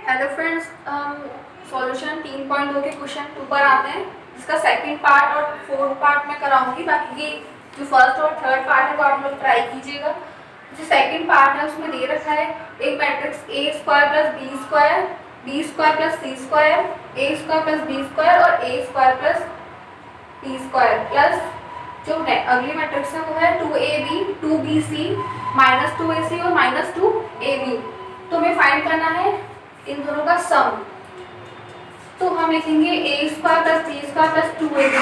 Hello friends, हम solution 3.2 के question 2 पर आते हैं, जिसका सेकंड पार्ट और फोर्थ पार्ट में कराऊंगी। बाकी की जो फर्स्ट और थर्ड पार्ट है वो आप लोग ट्राई कीजिएगा। जो सेकंड पार्ट है उसमें दे रखा है एक matrix A square plus B square plus C square, A square plus B square और A square plus B square plus जो अगली मैट्रिक्स है वो है 2ab 2bc माइनस 2ac और माइनस 2ab। तो हमें फाइंड करना है इन दोनों का सम। तो हम लिखेंगे ए स्क्वायर प्लस सी स्क्वायर प्लस 2ab।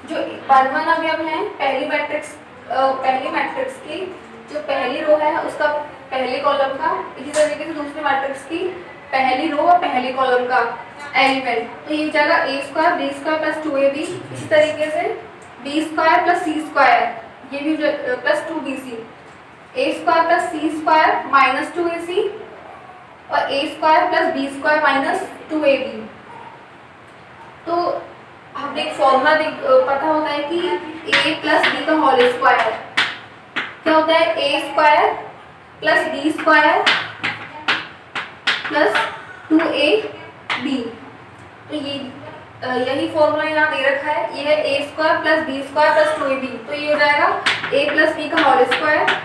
जो 1 अवयव है पहली मैट्रिक्स की जो पहली रो है उसका पहले कॉलम का, इसी तरीके से दूसरी मैट्रिक्स की पहली रो और पहले कॉलम का एलिमेंट। तो ये हो जाएगा A square B square plus 2ab। इसी तरीके से बी स्क्वायर प्लस सी स्क्वायर, ये भी plus 2bc, A square plus C square minus 2ac और A square plus B square minus 2ab। तो हमें एक फॉर्मूला पता होता है कि a प्लस बी का होल स्क्वायर क्या होता है, ए square plus B square plus 2ab। तो यही फॉर्मूला यहाँ दे रखा है, ये है ए square plus B square plus 2ab। तो ये हो जाएगा a प्लस बी का होल स्क्वायर,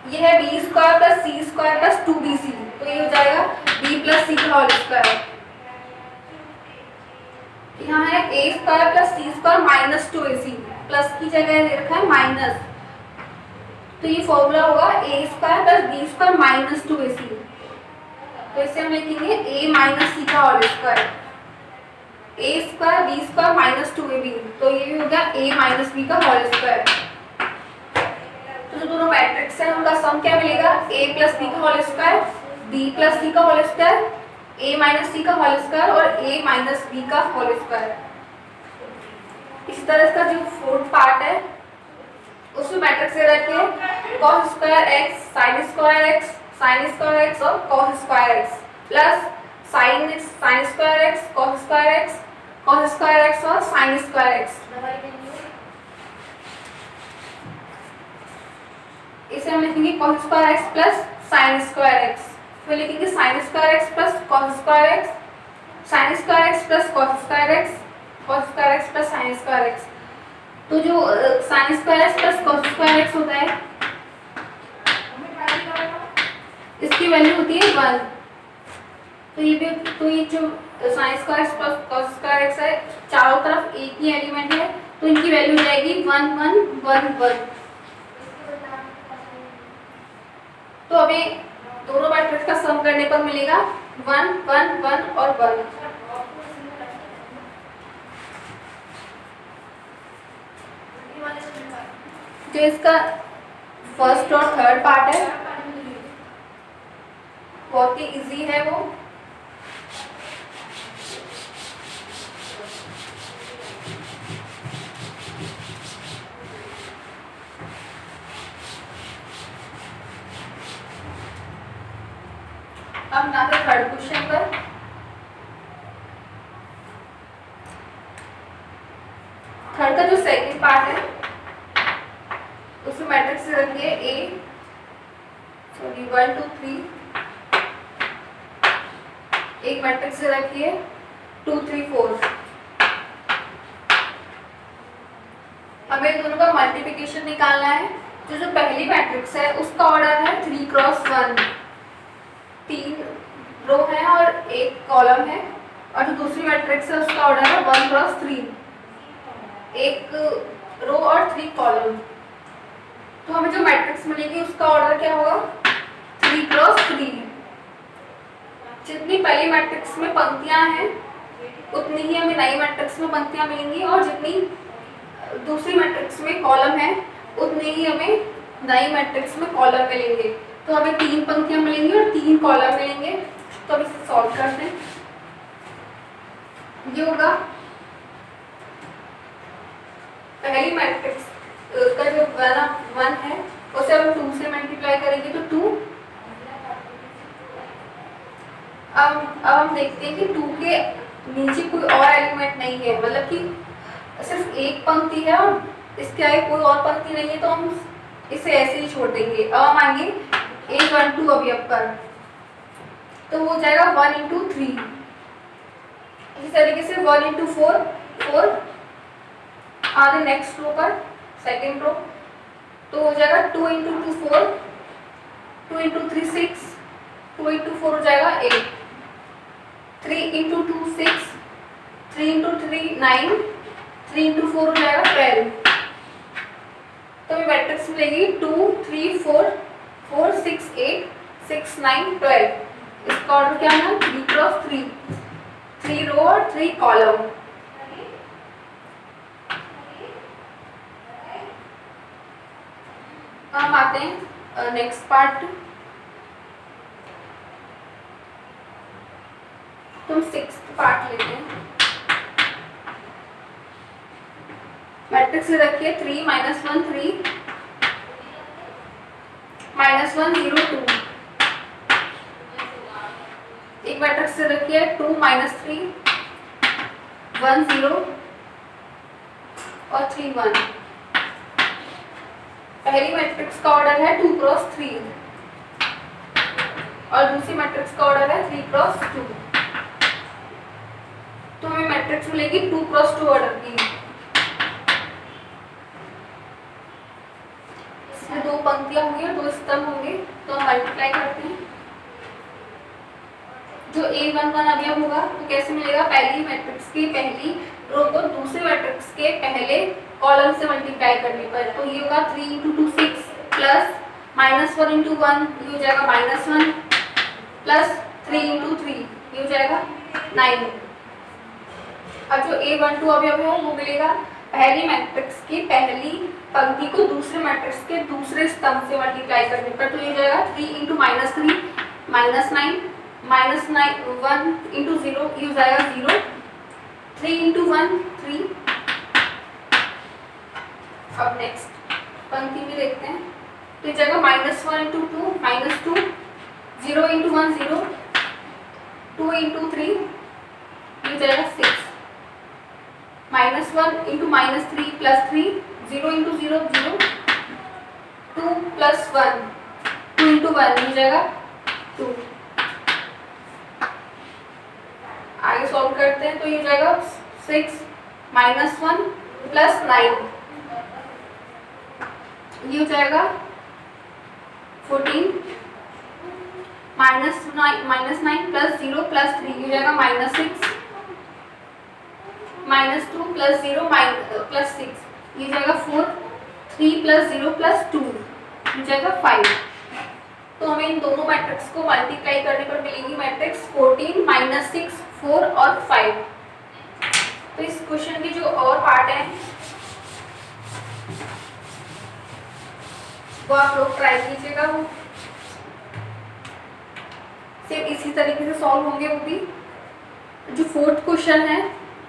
ये है बी स्क्वायर प्लस सी स्क्वायर प्लस 2bc। तो ये हो जाएगा बी प्लस सी का होल स्क्वायर। यहाँ है ए स्क्वायर प्लस सी स्क्वायर माइनस 2ac, प्लस की जगह दे रखा है माइनस। तो ये फॉर्मूला होगा A square plus B square minus 2ac। तो इसे हम लिखेंगे ए माइनस सी का whole square, A square B square minus 2ab। तो ये हो गया ए माइनस बी का होल स्क्वायर। तो जो दोनों मैट्रिक्स है उनका सम क्या मिलेगा, a प्लस बी का होल स्क्वायर, b प्लस सी का whole square, a minus C का होल स्क्वायर और a माइनस बी का होल स्क्वायर। इसी तरह इसका जो फोर्थ पार्ट है उसमें मैट्रिक्स दे रखी है cos square x sin square x और cos square x plus sin square x cos square x और sin स्क्वायर x। इसे हम लिखेंगे cos square x plus sin square x, फिर लिखेंगे sin square x plus cos square x, sin square x plus cos square x, cos square x plus sin square x। तो जो sin square x plus cos square x होता है इसकी value होती है 1। तो ये जो sin square x plus cos square x है चारों तरफ एक ही एलिमेंट है, तो इनकी वैल्यू हो जाएगी 1 1 1 1। तो हमें दोनों मैट्रिक्स का सम करने पर मिलेगा 1 1 1 और 1। जो इसका फर्स्ट और थर्ड पार्ट है बहुत ही इजी है वो। अब नाते थर्ड क्वेश्चन पर। थर्ड का जो सेकंड पार्ट है उसमें मैट्रिक्स रखिए A 1 2 3, एक मैट्रिक्स रखिए 2 3 4। हमें दोनों का मल्टीप्लिकेशन निकालना है। जो पहली मैट्रिक्स है उसका ऑर्डर है 3 क्रॉस 1, 3 रो है और एक कॉलम है, और जो दूसरी मैट्रिक्स है उसका ऑर्डर है 1 क्रॉस 3, एक रो और 3 कॉलम। तो हमें जो मैट्रिक्स मिलेगी उसका ऑर्डर क्या होगा, 3 क्रॉस 3। जितनी पहली मैट्रिक्स में पंक्तियां हैं उतनी ही हमें नई मैट्रिक्स में पंक्तियां मिलेंगी, और जितनी दूसरी मैट्रिक्स में कॉलम है उतनी ही हमें नई मैट्रिक्स में कॉलम मिलेंगे। तो हमें 3 पंक्तियां मिलेंगी और 3 कॉलम मिलेंगे। तो अब इसे सॉल्व करते हैं। ये होगा पहली मैट्रिक्स का जो 1 है उसे हम 2 से मल्टीप्लाई करेंगे तो 2। अब हम देखते हैं कि 2 के नीचे कोई और एलिमेंट नहीं है, मतलब कि सिर्फ एक पंक्ति है और इसके आगे कोई और पंक्ति नहीं है, तो हम इसे ऐसे ही छोड़ देंगे। अब हम आएंगे 1 1 2 अवयव पर। तो वो हो जाएगा 1 इंटू 3। इसी तरीके से 1 इंटू 4 4 आगे नेक्स्ट रो पर सेकेंड रो, तो हो जाएगा 2 इंटू 2 4, 2 इंटू 3 6, 2 इंटू 4 हो जाएगा 8, 3 इंटू 2 6, 3 इंटू 3 9, 3 इंटू 4 हो जाएगा 12। तो ये मैट्रिक्स मिलेगी 2 3 4 4 6 8 6 9 12। इसका ऑर्डर क्या है? 3 क्रॉस 3, 3 रो और 3 कॉलम। हम आते हैं नेक्स्ट पार्ट। तुम 6th पार्ट लेते हैं। मैट्रिक्स रखिए 3 -1 3 -1 0 2। एक मैट्रिक्स से रखिए 2 -3 1 0 और 3 1। पहली मैट्रिक्स का ऑर्डर है 2 क्रॉस 3 और दूसरी मैट्रिक्स का ऑर्डर है 3 क्रॉस 2। तो हमें मैट्रिक्स मिलेगी 2 क्रॉस 2 ऑर्डर की। इसमें 2 पंक्तियां होंगी और 2 स्तंभ होंगे, तो हम मल्टीप्लाई करते हैं। जो A11 अवयव होगा तो कैसे मिलेगा? पहली मैट्रिक्स की पहली रो को दूसरे मैट्रिक्स के पहले कॉलम से मल्टीप्लाई करने पर, तो ये होगा 3 इंटू 2 6 प्लस -1 इंटू 1 ये हो जाएगा -1 प्लस 3 इंटू 3 ये हो जाएगा 9। अब जो A12 अवयव है वो मिलेगा पहली मैट्रिक्स की पहली पंक्ति को दूसरे मैट्रिक्स के दूसरे स्तंभ से मल्टीप्लाई करने पर, तो ये हो जाएगा 3 इंटू -3 -9 -1 इंटू 0 ये हो जाएगा 0, 3 इंटू 1 3। अब नेक्स्ट पंक्ति में देखते हैं, तो ये जाएगा -1 इंटू 2 -2, 0 इंटू 1 0, 2 इंटू 3 ये जाएगा 6, -1 into -3 plus 3, 0 into 0 0, 2 plus 1 2 into 1 ये जाएगा 2। आगे सॉल्व करते हैं, तो ये जाएगा 6 -1 प्लस 9 ये हो जाएगा 14, -9 प्लस 0 प्लस 3 ये हो जाएगा -6, -2 प्लस 0 प्लस 6 ये जाएगा 4, 3 प्लस 0 प्लस 2 ये जाएगा 5। तो हमें इन दोनों मैट्रिक्स को मल्टीप्लाई करने पर मिलेगी मैट्रिक्स 14 -6 4 और 5। तो इस क्वेश्चन की जो और पार्ट है वो आप लोग ट्राई कीजिएगा, वो सेम इसी तरीके से सॉल्व होंगे वो भी। जो 4th क्वेश्चन है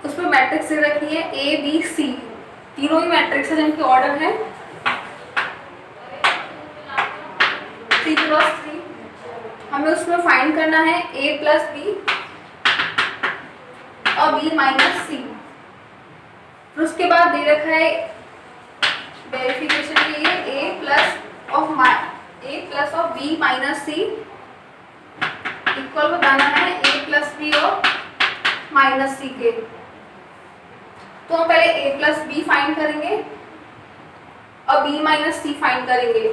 उसमें मैट्रिक्स से रखी है A B C, तीनों ही मैट्रिक्स है जिनकी ऑर्डर है 3 क्रॉस 3। हमें उसमें फाइंड करना है A प्लस बी और B माइनस सी। फिर उसके बाद दे रखा है वेरिफिकेशन के लिए A plus of B minus c equal बताना है A प्लस बी और माइनस सी के। तो हम पहले A प्लस बी फाइंड करेंगे और B माइनस सी फाइंड करेंगे,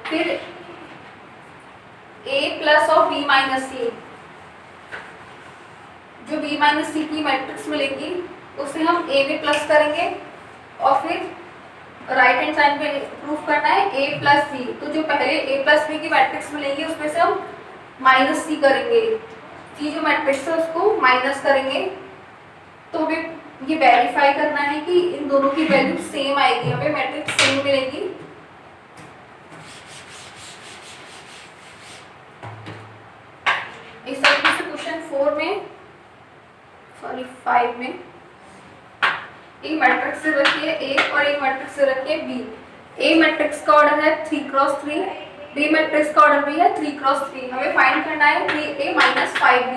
फिर A plus of B minus C, जो B माइनस सी की मैट्रिक्स मिलेगी उसे हम A में प्लस करेंगे और फिर राइट हैंड साइड पे प्रूफ करना है A प्लस बी। तो जो पहले A प्लस बी की मैट्रिक्स मिलेगी उसमें से हम माइनस सी करेंगे, सी जो मैट्रिक्स है उसको माइनस करेंगे। तो हमें ये वेरीफाई करना है कि इन दोनों की वैल्यू सेम आएगी, हमें मैट्रिक्स सेम मिलेगी। इस तरीके से क्वेश्चन 5 में एक मैट्रिक्स से रखिए A और एक मैट्रिक्स से रखिए B। A मैट्रिक्स का ऑर्डर है 3 क्रॉस 3, B मैट्रिक्स का ऑर्डर भी है 3 क्रॉस 3। हमें फाइंड करना है 3A माइनस 5B।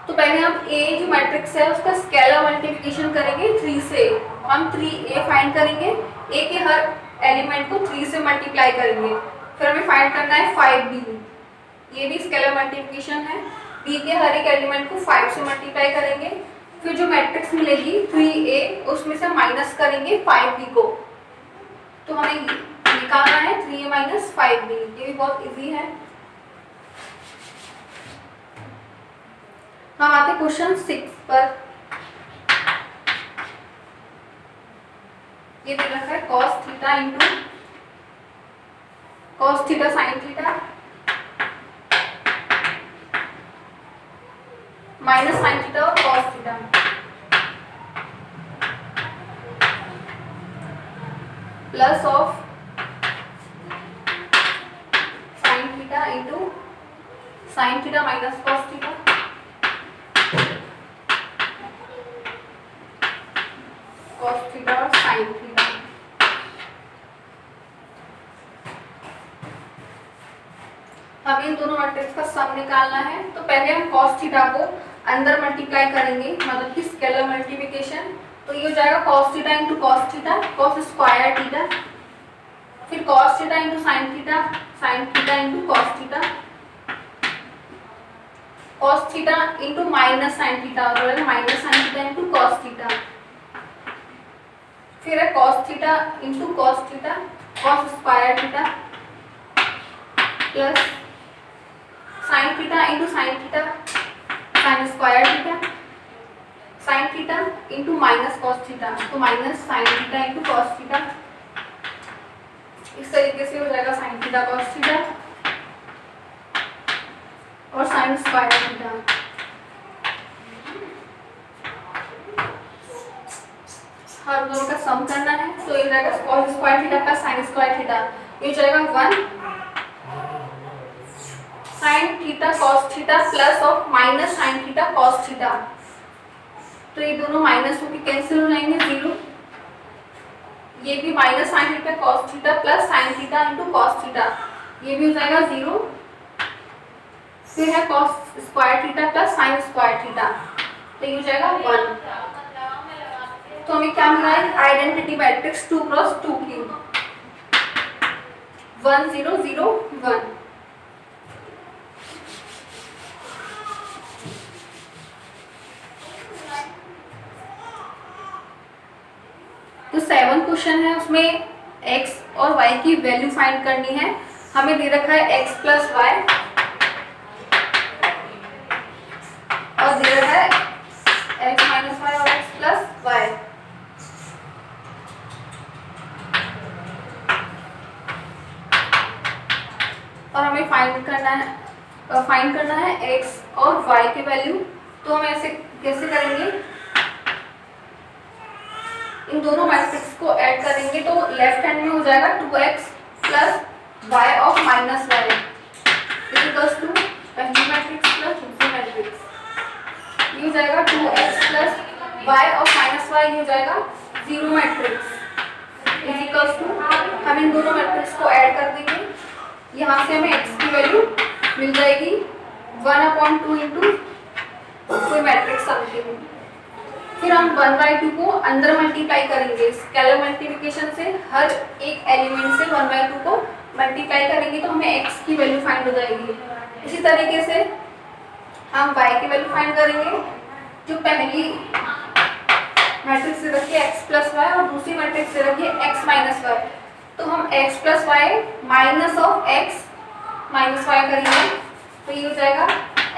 तो पहले हम A जो मैट्रिक्स है उसका स्केलर मल्टीप्लिकेशन करेंगे 3 से। हम 3A फाइंड करेंगे, A के हर एलिमेंट को 3 से मल्टीप्लाई करेंगे फिर हमें फाइंड करना है 5b, ये भी स्केलर मल्टीप्लिकेशन है। b के हर एक एलिमेंट को 5 से मल्टीप्लाई करेंगे, फिर जो मैट्रिक्स मिलेगी 3a उसमें से माइनस करेंगे 5b को, तो हमें निकालना है 3a माइनस 5b। ये भी बहुत इजी है। हम आते क्वेश्चन 6 पर। ये दे रखा है cos theta into cos theta sin theta minus sin theta और cos theta plus of sin theta into sin theta minus cos theta cos theta और sin थीटा। अब इन दोनों मैट्रिक्स का सम निकालना है, तो पहले हम cos थीटा को अंदर मल्टीप्लाई करेंगे, मतलब कि स्केलर मल्टीप्लिकेशन। तो ये हो जाएगा cos theta into cos theta, cos square theta, फिर cos theta into sin theta, sin theta into cos theta, cos theta into minus sin theta हो जाएगा minus sin theta into cos theta, फिर है cos theta into cos theta, cos square theta plus sin theta into sin theta, sin square theta, sin theta into minus cos theta, तो minus sin theta into cos theta. इस तरीके से हो जाएगा sin theta cos theta और sin square theta. हर दोनों का सम करना है, तो ये जाएगा cos square theta plus sin square theta, ये जाएगा 1 sin theta cos theta plus of minus sin theta cos theta, तो ये दोनों माइनस होके कैंसिल हो जाएंगे 0। ये भी minus sin theta cos theta plus sin theta into cos theta, ये भी हो जाएगा 0। फिर है cos square theta plus sin square theta, तो ये हो जाएगा 1। तो हमें क्या मिला है आइडेंटिटी मैट्रिक्स 2 क्रॉस 2 की 1 0 0 1। तो 7 क्वेश्चन है, उसमें x और y की वैल्यू फाइंड करनी है। हमें दे रखा है x प्लस वाई और दे रखा है x माइनस वाई और x प्लस वाई। और हमें फाइंड करना है x और y की वैल्यू। तो हम ऐसे कैसे करेंगे, इन दोनों मैट्रिक्स को ऐड करेंगे, तो लेफ्ट हैंड में हो जाएगा 2x plus y of minus y equals to पहली मैट्रिक्स प्लस दूसरी मैट्रिक्स, ये हो जाएगा 2x plus y of minus y, ये हो जाएगा 0 मैट्रिक्स इक्वल्स टू, हम इन दोनों मैट्रिक्स को ऐड कर देंगे, यहाँ से हमें x की वैल्यू मिल जाएगी 1/2 इंटू कोई मैट्रिक्स समथिंग। फिर हम 1/2 को अंदर मल्टीप्लाई करेंगे, स्केलर मल्टीप्लिकेशन से हर एक एलिमेंट से 1/2 को मल्टीप्लाई करेंगे, तो हमें x की वैल्यू फाइंड हो जाएगी। इसी तरीके से हम y की वैल्यू फाइंड करेंगे, जो पहली मैट्रिक्स से रखी है x प्लस वाई और दूसरी मैट्रिक्स से रखी है x माइनस वाई, तो हम x plus y minus of x minus y करेंगे, तो ये हो जाएगा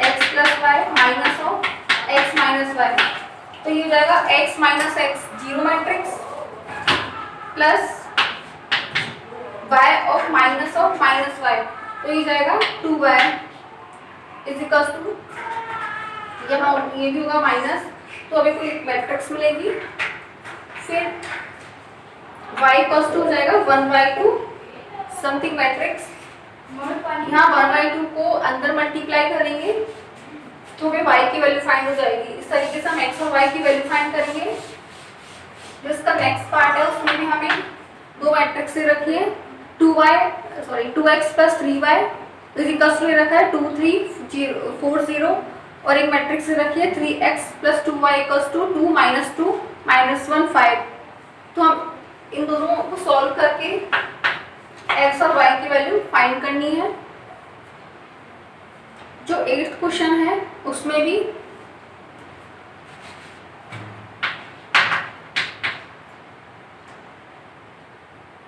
x plus y minus of x minus y, तो ये हो जाएगा x minus x 0 matrix plus y of minus y, तो ये जाएगा 2y इज इक्वल्स टू, यहाँ ये भी होगा माइनस, तो अभी कोई मैट्रिक्स मिलेगी, फिर y इक्वल्स टू हो जाएगा 1/2 समथिंग मैट्रिक्स, यहाँ 1/2 को अंदर मल्टीप्लाई करेंगे, तो हमें y की वैल्यू फाइंड हो जाएगी। इस तरीके से हम x और y की वैल्यू फाइंड करेंगे। जो इसका नेक्स्ट पार्ट है उसमें भी हमें दो मैट्रिक्स से रखी है 2x plus 3y is equals to रखा है 2 3 4 0 और एक मैट्रिक्स से रखी है 3x plus 2y equals to 2 -2 -1 5। तो हम इन दोनों को सॉल्व करके एक्स और वाई की वैल्यू फाइंड करनी है। जो 8th क्वेश्चन है उसमें भी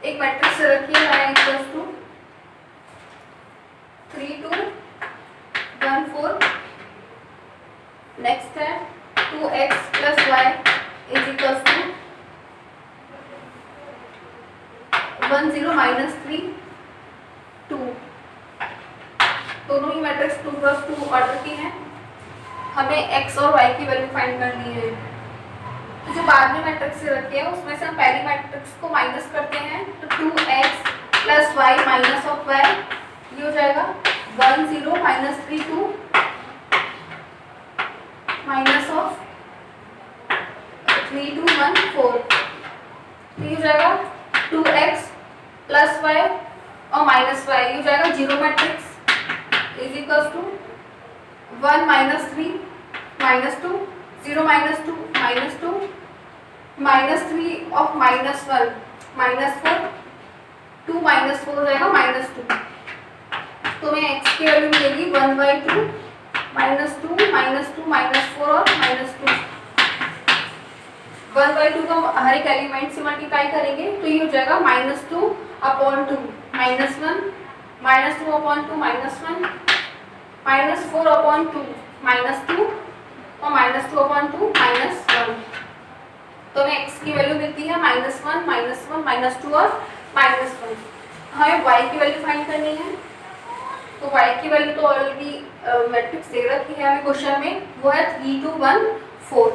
एक मैट्रिक्स रखी है y इक्वल्स टू 3 2 1 4। नेक्स्ट है 2x plus y is equals to 1 0 minus 3 2। दोनों ही मैट्रिक्स 2 क्रॉस 2 ऑर्डर की हैं। हमें x और y की वैल्यू फाइंड करनी है। तो जो बाद में मैट्रिक्स रखे हैं उसमें से हम पहली मैट्रिक्स को माइनस करते हैं, तो 2x plus y minus of y ये हो जाएगा 1 0 माइनस 3 2 माइनस ऑफ 3 2 1 4। ये हो जाएगा 2x प्लस वाई और माइनस वाई, ये हो जाएगा zero matrix is equals to 1 minus 3 minus 2 0 minus 2 minus 2 minus 3 of minus 1 minus 4 2 minus 4 हो जाएगा माइनस 2। तो मैं x की वैल्यू मिलेगी 1/2 माइनस 2 माइनस 2 माइनस 4 और माइनस 2। 1/2 को हर एक एलिमेंट से मल्टीप्लाई करेंगे तो ये हो जाएगा -2 अपॉन 2 -1 -2 अपॉन 2 -1 -4 अपॉन 2 -2 और -2 अपॉन 2 -1। तो हमें x की वैल्यू मिलती है -1 -1 -2 और -1। हमें y की वैल्यू फाइंड करनी है। तो y की वैल्यू तो ऑलरेडी मैट्रिक्स दे रखी है हमें क्वेश्चन में, वो है 3 2 1 4।